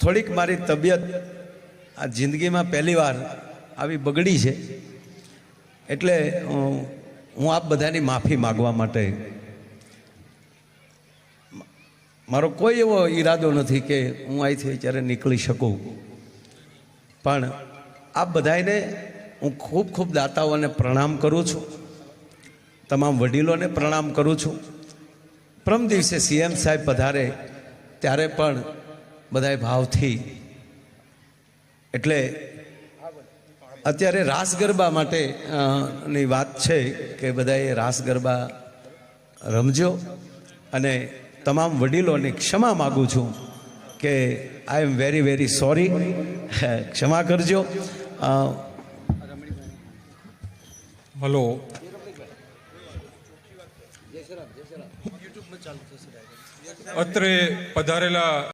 થોડીક મારી તબિયત આ જિંદગીમાં પહેલી વાર આવી બગડી છે, એટલે હું આપ બધાની માફી માગવા માટે, મારો કોઈ એવો ઈરાદો નથી કે હું અહીંથી અત્યારે નીકળી શકું, પણ આપ બધાને હું ખૂબ ખૂબ દાતાઓને પ્રણામ કરું છું, તમામ વડીલોને પ્રણામ કરું છું. પ્રમ દિવસે સીએમ સાહેબ પધારે ત્યારે પણ બધાય ભાવથી, એટલે અત્યારે રાસ ગરબા માટે ની વાત છે કે બધાએ રાસ ગરબા રમજો, અને તમામ વડીલોને ક્ષમા માગું છું કે આઈ એમ વેરી વેરી સોરી, ક્ષમા કરજો. હલો, અત્રે પધારેલા